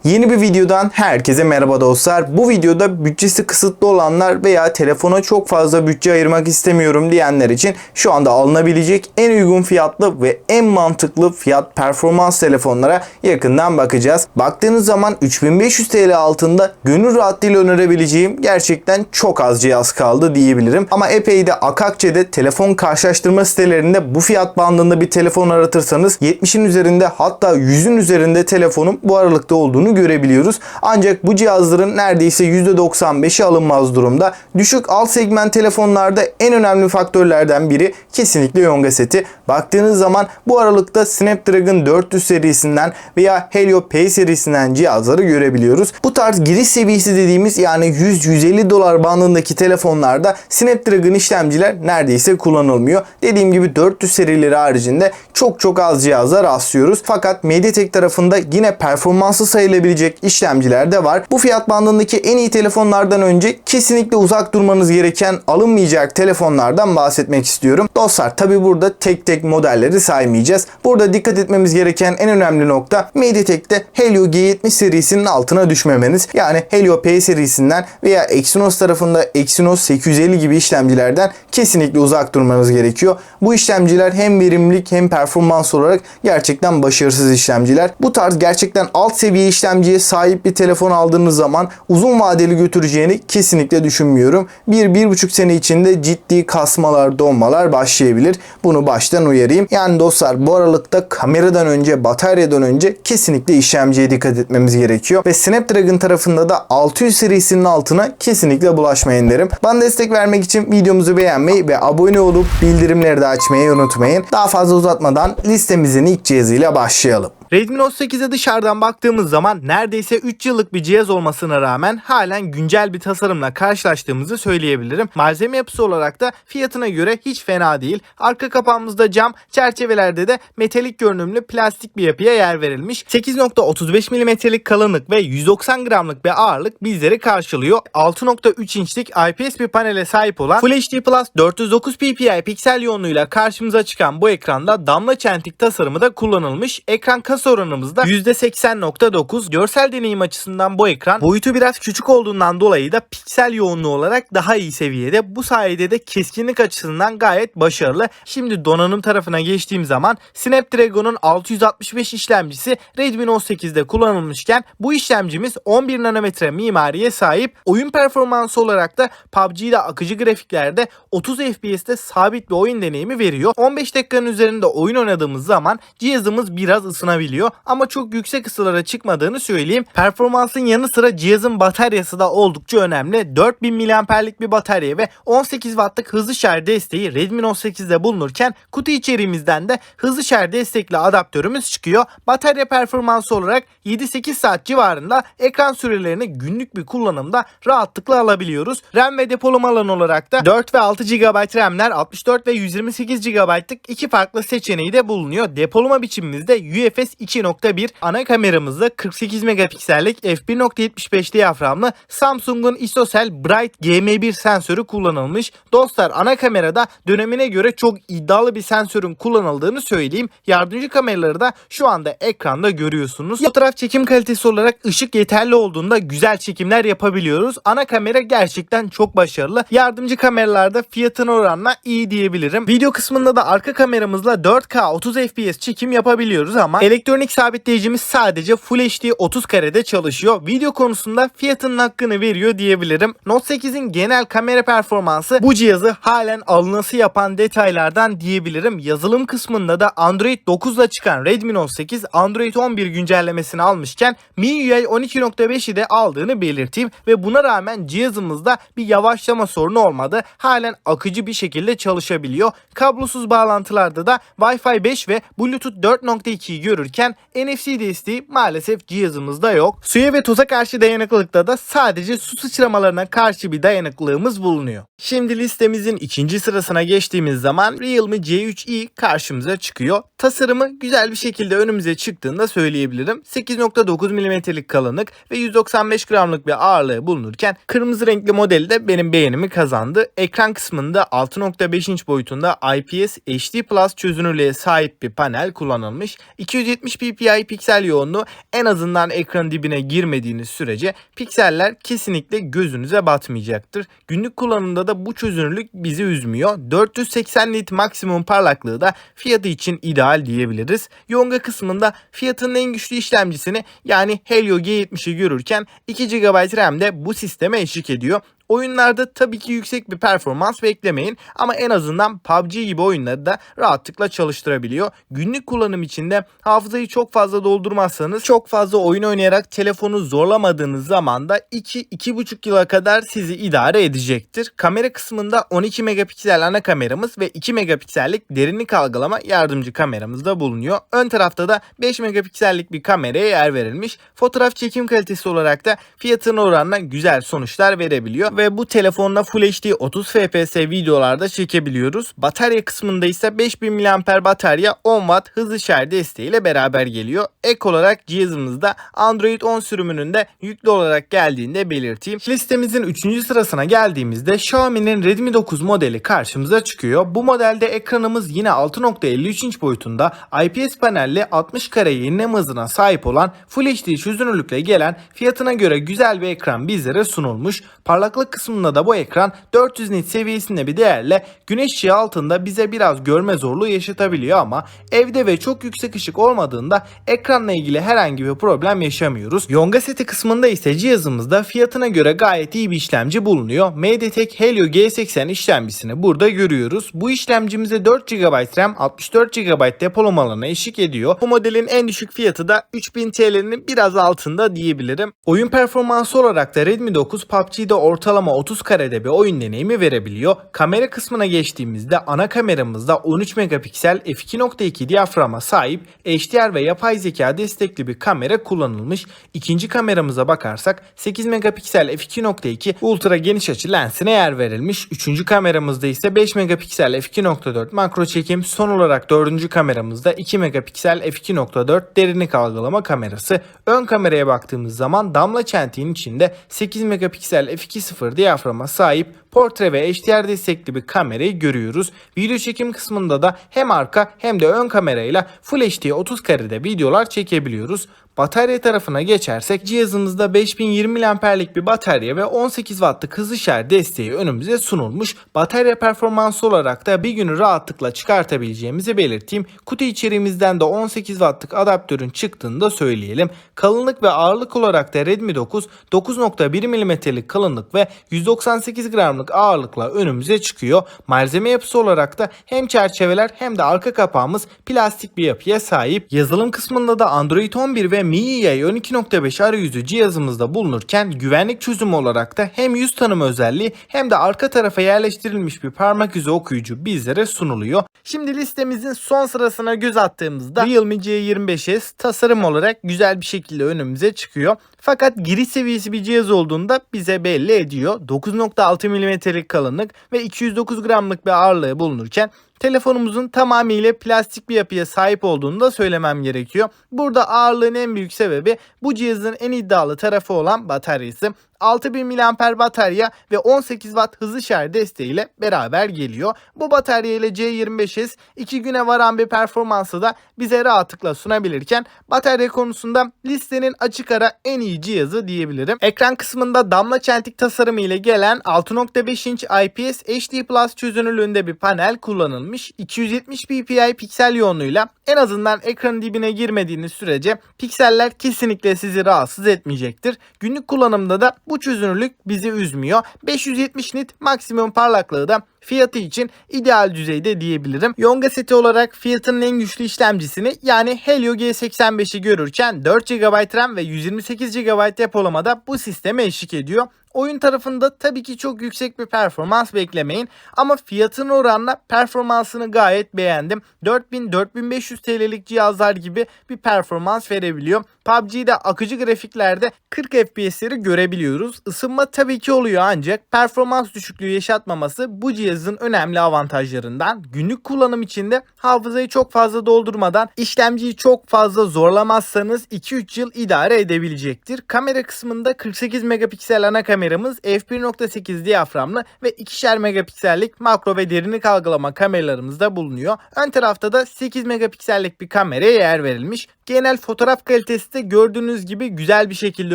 Yeni bir videodan herkese merhaba dostlar. Bu videoda bütçesi kısıtlı olanlar veya telefona çok fazla bütçe ayırmak istemiyorum diyenler için şu anda alınabilecek en uygun fiyatlı ve en mantıklı fiyat performans telefonlara yakından bakacağız. Baktığınız zaman 3500 TL altında gönül rahatlığıyla önerebileceğim gerçekten çok az cihaz kaldı diyebilirim. Ama epey de Akakçe'de telefon karşılaştırma sitelerinde bu fiyat bandında bir telefon aratırsanız 70'in üzerinde hatta 100'ün üzerinde telefonun bu aralıkta olduğunu görebiliyoruz. Ancak bu cihazların neredeyse %95'i alınmaz durumda. Düşük alt segment telefonlarda en önemli faktörlerden biri kesinlikle Yonga seti. Baktığınız zaman bu aralıkta Snapdragon 400 serisinden veya Helio P serisinden cihazları görebiliyoruz. Bu tarz giriş seviyesi dediğimiz yani 100-150 dolar bandındaki telefonlarda Snapdragon işlemciler neredeyse kullanılmıyor. Dediğim gibi 400 serileri haricinde çok az cihaza rastlıyoruz. Fakat MediaTek tarafında yine performanslı sayılabilecek işlemciler de var. Bu fiyat bandındaki en iyi telefonlardan önce kesinlikle uzak durmanız gereken alınmayacak telefonlardan bahsetmek istiyorum. Dostlar tabi burada tek modelleri saymayacağız. Burada dikkat etmemiz gereken en önemli nokta MediaTek'te Helio G70 serisinin altına düşmemeniz. Yani Helio P serisinden veya Exynos tarafında Exynos 850 gibi işlemcilerden kesinlikle uzak durmanız gerekiyor. Bu işlemciler hem verimlilik hem performans olarak gerçekten başarısız işlemciler. Bu tarz gerçekten alt seviye işlemciye sahip bir telefon aldığınız zaman uzun vadeli götüreceğini kesinlikle düşünmüyorum. 1-1,5 sene içinde ciddi kasmalar, donmalar başlayabilir. Bunu baştan uyarayım. Yani dostlar bu aralıkta kameradan önce, bataryadan önce kesinlikle işlemciye dikkat etmemiz gerekiyor. Ve Snapdragon tarafında da 600 serisinin altına kesinlikle bulaşmayın derim. Bana destek vermek için videomuzu beğenmeyi ve abone olup bildirimleri de açmayı unutmayın. Daha fazla uzatmadan listemizin ilk cihazıyla başlayalım. Redmi Note 8'e dışarıdan baktığımız zaman neredeyse 3 yıllık bir cihaz olmasına rağmen halen güncel bir tasarımla karşılaştığımızı söyleyebilirim. Malzeme yapısı olarak da fiyatına göre hiç fena değil. Arka kapağımızda cam, çerçevelerde de metalik görünümlü plastik bir yapıya yer verilmiş. 8.35 mm'lik kalınlık ve 190 gramlık bir ağırlık bizleri karşılıyor. 6.3 inçlik IPS bir panele sahip olan Full HD Plus 409 ppi piksel yoğunluğuyla karşımıza çıkan bu ekranda damla çentik tasarımı da kullanılmış. Ekran kasa oranımız da %80.9. Görsel deneyim açısından bu ekran boyutu biraz küçük olduğundan dolayı da piksel yoğunluğu olarak daha iyi seviyede. Bu sayede de keskinlik açısından gayet başarılı. Şimdi donanım tarafına geçtiğim zaman Snapdragon'un 665 işlemcisi Redmi Note 8'de kullanılmışken bu işlemcimiz 11 nanometre mimariye sahip. Oyun performansı olarak da PUBG'de akıcı grafiklerde 30 FPS'te sabit bir oyun deneyimi veriyor. 15 dakikanın üzerinde oyun oynadığımız zaman cihazımız biraz ısınabiliyor ama çok yüksek ısılara çıkmadığını söyleyeyim. Performansın yanı sıra cihazın bataryası da oldukça önemli. 4000 mAh'lik bir batarya ve 18 Watt'lık hızlı şarj desteği Redmi Note 8'de bulunurken kutu içeriğimizden de hızlı şarj destekli adaptörümüz çıkıyor. Batarya performansı olarak 7-8 saat civarında ekran sürelerini günlük bir kullanımda rahatlıkla alabiliyoruz. RAM ve depolama alanı olarak da 4 ve 6 GB RAM'ler, 64 ve 128 GB'lık iki farklı seçeneği de bulunuyor. Depolama biçimimizde UFS 2.1, ana kameramızda 48 megapiksellik f1.75 diyaframlı Samsung'un ISOCELL Bright GM1 sensörü kullanılmış. Dostlar ana kamerada dönemine göre çok iddialı bir sensörün kullanıldığını söyleyeyim. Yardımcı kameraları da şu anda ekranda görüyorsunuz. Fotoğraf çekim kalitesi olarak ışık yeterli olduğunda güzel çekimler yapabiliyoruz. Ana kamera gerçekten çok başarılı. Yardımcı kameralarda fiyatına oranla iyi diyebilirim. Video kısmında da arka kameramızla 4K 30 FPS çekim yapabiliyoruz ama elektronik sabitleyicimiz sadece Full HD 30 karede çalışıyor. Video konusunda fiyatının hakkını veriyor diyebilirim. Note 8'in genel kamera performansı bu cihazı halen alınası yapan detaylardan diyebilirim. Yazılım kısmında da Android 9 ile çıkan Redmi Note 8 Android 11 güncellemesini almışken MIUI 12.5'i de aldığını belirteyim ve buna rağmen cihazımızda bir yavaşlama sorunu olmadı. Halen akıcı bir şekilde çalışabiliyor. Kablosuz bağlantılarda da Wi-Fi 5 ve Bluetooth 4.2'yi görürken NFC desteği maalesef cihazımızda yok. Suya ve toza karşı dayanıklılıkta da sadece su sıçramalarına karşı bir dayanıklılığımız bulunuyor. Şimdi listemizin ikinci sırasına geçtiğimiz zaman Realme C3i karşımıza çıkıyor. Tasarımı güzel bir şekilde önümüze çıktığını da söyleyebilirim. 8.9 mm'lik kalınlık ve 195 gramlık bir ağırlığı bulunurken kırmızı renkli modeli de benim beğenimi kazandı. Ekran kısmında 6.5 inç boyutunda IPS HD Plus çözünürlüğe sahip bir panel kullanılmış. 270 270 ppi piksel yoğunluğu, en azından ekran dibine girmediğiniz sürece pikseller kesinlikle gözünüze batmayacaktır. Günlük kullanımda da bu çözünürlük bizi üzmüyor. 480 nit maksimum parlaklığı da fiyatı için ideal diyebiliriz. Yonga kısmında fiyatının en güçlü işlemcisini yani Helio G70'i görürken 2 GB RAM de bu sisteme eşlik ediyor. Oyunlarda tabii ki yüksek bir performans beklemeyin ama en azından PUBG gibi oyunları da rahatlıkla çalıştırabiliyor. Günlük kullanım için de hafızayı çok fazla doldurmazsanız, çok fazla oyun oynayarak telefonu zorlamadığınız zaman da 2-2,5 yıla kadar sizi idare edecektir. Kamera kısmında 12 megapiksel ana kameramız ve 2 megapiksellik derinlik algılama yardımcı kameramız da bulunuyor. Ön tarafta da 5 megapiksellik bir kameraya yer verilmiş. Fotoğraf çekim kalitesi olarak da fiyatına oranla güzel sonuçlar verebiliyor ve bu telefonla Full HD 30 fps videolarda çekebiliyoruz. Batarya kısmında ise 5000 mAh batarya 10 Watt hızlı şarj desteğiyle beraber geliyor. Ek olarak cihazımızda Android 10 sürümünün de yüklü olarak geldiğini de belirteyim. Listemizin 3. sırasına geldiğimizde Xiaomi'nin Redmi 9 modeli karşımıza çıkıyor. Bu modelde ekranımız yine 6.53 inç boyutunda IPS panelli 60 kare yenileme hızına sahip olan Full HD çözünürlükle gelen, fiyatına göre güzel bir ekran bizlere sunulmuş. Parlaklık kısmında da bu ekran 400 nit seviyesinde bir değerle güneş ışığı altında bize biraz görme zorluğu yaşatabiliyor ama evde ve çok yüksek ışık olmadığında ekranla ilgili herhangi bir problem yaşamıyoruz. Yonga seti kısmında ise cihazımızda fiyatına göre gayet iyi bir işlemci bulunuyor. MediaTek Helio G80 işlemcisini burada görüyoruz. Bu işlemcimize 4 GB RAM, 64 GB depolama alanı eşlik ediyor. Bu modelin en düşük fiyatı da 3000 TL'nin biraz altında diyebilirim. Oyun performansı olarak da Redmi 9 PUBG'de ortalama 30 karede bir oyun deneyimi verebiliyor. Kamera kısmına geçtiğimizde ana kameramızda 13 megapiksel f2.2 diyaframa sahip HDR ve yapay zeka destekli bir kamera kullanılmış. İkinci kameramıza bakarsak 8 megapiksel f2.2 ultra geniş açı lensine yer verilmiş. Üçüncü kameramızda ise 5 megapiksel f2.4 makro çekim. Son olarak dördüncü kameramızda 2 megapiksel f2.4 derinlik algılama kamerası. Ön kameraya baktığımız zaman damla çentiğin içinde 8 megapiksel f2.0 diyaframa sahip portre ve HDR destekli bir kamerayı görüyoruz. Video çekim kısmında da hem arka hem de ön kamerayla Full HD 30 karede videolar çekebiliyoruz. Batarya tarafına geçersek cihazımızda 5020 mAh'lik bir batarya ve 18 Watt'lık hızlı şarj desteği önümüze sunulmuş. Batarya performansı olarak da bir günü rahatlıkla çıkartabileceğimizi belirteyim. Kutu içeriğimizden de 18 Watt'lık adaptörün çıktığını da söyleyelim. Kalınlık ve ağırlık olarak da Redmi 9 9.1 mm'lik kalınlık ve 198 gramlık ağırlıkla önümüze çıkıyor. Malzeme yapısı olarak da hem çerçeveler hem de arka kapağımız plastik bir yapıya sahip. Yazılım kısmında da Android 11 ve MIUI 12.5 arayüzü cihazımızda bulunurken güvenlik çözümü olarak da hem yüz tanıma özelliği hem de arka tarafa yerleştirilmiş bir parmak izi okuyucu bizlere sunuluyor. Şimdi listemizin son sırasına göz attığımızda Realme C25s tasarım olarak güzel bir şekilde önümüze çıkıyor. Fakat giriş seviyesi bir cihaz olduğunda bize belli ediyor. 9.6 mm'lik kalınlık ve 209 gramlık bir ağırlığı bulunurken telefonumuzun tamamıyla plastik bir yapıya sahip olduğunu da söylemem gerekiyor. Burada ağırlığın en büyük sebebi bu cihazın en iddialı tarafı olan bataryası. 6000 mAh batarya ve 18 Watt hızlı şarj desteğiyle beraber geliyor. Bu batarya ile C25s 2 güne varan bir performansı da bize rahatlıkla sunabilirken batarya konusunda listenin açık ara en iyi cihazı diyebilirim. Ekran kısmında damla çentik tasarımı ile gelen 6.5 inç IPS HD Plus çözünürlüğünde bir panel kullanılmış. 270 ppi piksel yoğunluğuyla en azından ekranın dibine girmediğiniz sürece pikseller kesinlikle sizi rahatsız etmeyecektir. Günlük kullanımda da bu çözünürlük bizi üzmüyor. 570 nit maksimum parlaklığı da fiyatı için ideal düzeyde diyebilirim. Yonga seti olarak fiyatının en güçlü işlemcisini yani Helio G85'i görürken 4 GB RAM ve 128 GB depolamada bu sisteme eşlik ediyor. Oyun tarafında tabii ki çok yüksek bir performans beklemeyin ama fiyatın oranla performansını gayet beğendim. 4000-4500 TL'lik cihazlar gibi bir performans verebiliyor. PUBG'de akıcı grafiklerde 40 FPS'leri görebiliyoruz. Isınma tabii ki oluyor ancak performans düşüklüğü yaşatmaması bu cihazın önemli avantajlarından. Günlük kullanım içinde hafızayı çok fazla doldurmadan işlemciyi çok fazla zorlamazsanız 2-3 yıl idare edebilecektir. Kamera kısmında 48 megapiksel ana kamera kameramız f1.8 diyaframlı ve 2'şer megapiksellik makro ve derinlik algılama kameralarımız da bulunuyor. Ön tarafta da 8 megapiksellik bir kameraya yer verilmiş. Genel fotoğraf kalitesi de gördüğünüz gibi güzel bir şekilde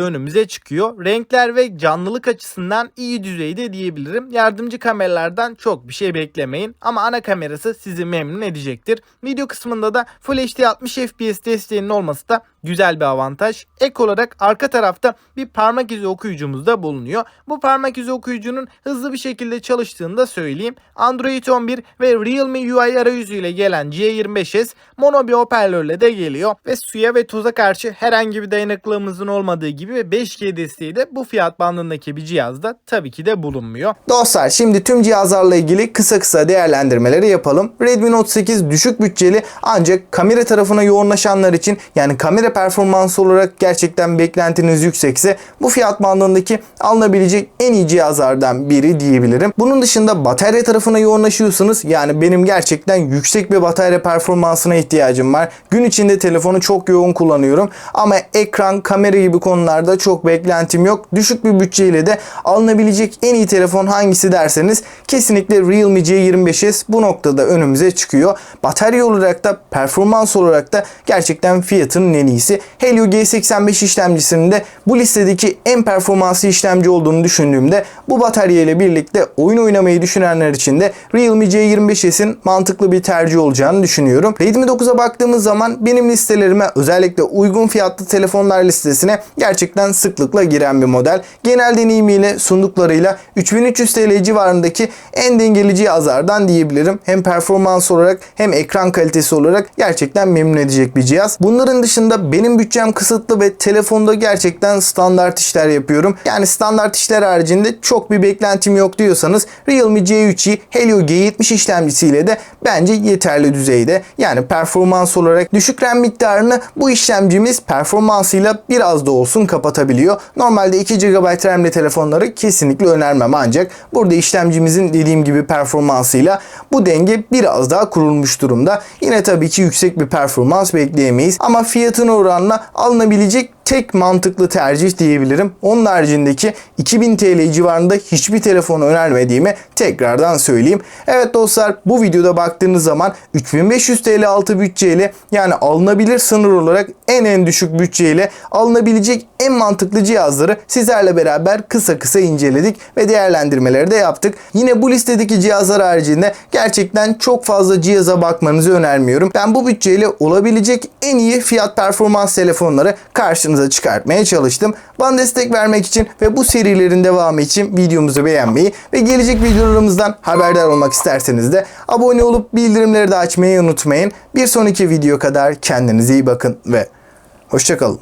önümüze çıkıyor. Renkler ve canlılık açısından iyi düzeyde diyebilirim. Yardımcı kameralardan çok bir şey beklemeyin ama ana kamerası sizi memnun edecektir. Video kısmında da Full HD 60 FPS desteğinin olması da güzel bir avantaj. Ek olarak arka tarafta bir parmak izi okuyucumuz da bulunuyor. Bu parmak izi okuyucunun hızlı bir şekilde çalıştığını da söyleyeyim. Android 11 ve Realme UI arayüzüyle gelen C25S mono bir hoparlörle de geliyor ve suya ve toza karşı herhangi bir dayanıklılığımızın olmadığı gibi 5G desteği de bu fiyat bandındaki bir cihazda tabii ki de bulunmuyor. Dostlar, şimdi tüm cihazlarla ilgili kısa değerlendirmeleri yapalım. Redmi Note 8 düşük bütçeli ancak kamera tarafına yoğunlaşanlar için, yani kamera performansı olarak gerçekten beklentiniz yüksekse bu fiyat bandındaki alınabilecek en iyi cihazlardan biri diyebilirim. Bunun dışında batarya tarafına yoğunlaşıyorsunuz. Yani benim gerçekten yüksek bir batarya performansına ihtiyacım var. Gün içinde telefonu çok yoğun kullanıyorum ama ekran, kamera gibi konularda çok beklentim yok. Düşük bir bütçeyle de alınabilecek en iyi telefon hangisi derseniz kesinlikle Realme C25S bu noktada önümüze çıkıyor. Batarya olarak da performans olarak da gerçekten fiyatının en iyisi. Helio G85 işlemcisinin de bu listedeki en performanslı işlemci olduğunu düşündüğümde bu batarya ile birlikte oyun oynamayı düşünenler için de Realme C25S'in mantıklı bir tercih olacağını düşünüyorum. Redmi 9'a baktığımız zaman benim listelerime, özellikle uygun fiyatlı telefonlar listesine gerçekten sıklıkla giren bir model. Genel deneyimiyle, sunduklarıyla 3300 TL civarındaki en dengeli cihazlardan diyebilirim. Hem performans olarak hem ekran kalitesi olarak gerçekten memnun edecek bir cihaz. Bunların dışında benim bütçem kısıtlı ve telefonda gerçekten standart işler yapıyorum. Yani standart işler haricinde çok bir beklentim yok diyorsanız Realme C3i Helio G70 işlemcisiyle de bence yeterli düzeyde. Yani performans olarak düşük RAM miktarını bu işlemcimiz performansıyla biraz da olsun kapatabiliyor. Normalde 2 GB RAM'li telefonları kesinlikle önermem, ancak burada işlemcimizin dediğim gibi performansıyla bu denge biraz daha kurulmuş durumda. Yine tabii ki yüksek bir performans bekleyemeyiz ama fiyatına oranla alınabilecek tek mantıklı tercih diyebilirim. Onun haricindeki 2000 TL civarında hiçbir telefonu önermediğimi tekrardan söyleyeyim. Evet dostlar, bu videoda baktığınız zaman 3500 TL altı bütçeyle, yani alınabilir sınır olarak en düşük bütçeyle alınabilecek en mantıklı cihazları sizlerle beraber kısa inceledik ve değerlendirmeleri de yaptık. Yine bu listedeki cihazlar haricinde gerçekten çok fazla cihaza bakmanızı önermiyorum. Ben bu bütçeyle olabilecek en iyi fiyat performans telefonları karşınıza çıkartmaya çalıştım. Bana destek vermek için ve bu serilerin devamı için videomuzu beğenmeyi ve gelecek videolarımızdan haberdar olmak isterseniz de abone olup bildirimleri de açmayı unutmayın. Bir sonraki video kadar kendinize iyi bakın ve hoşça kalın.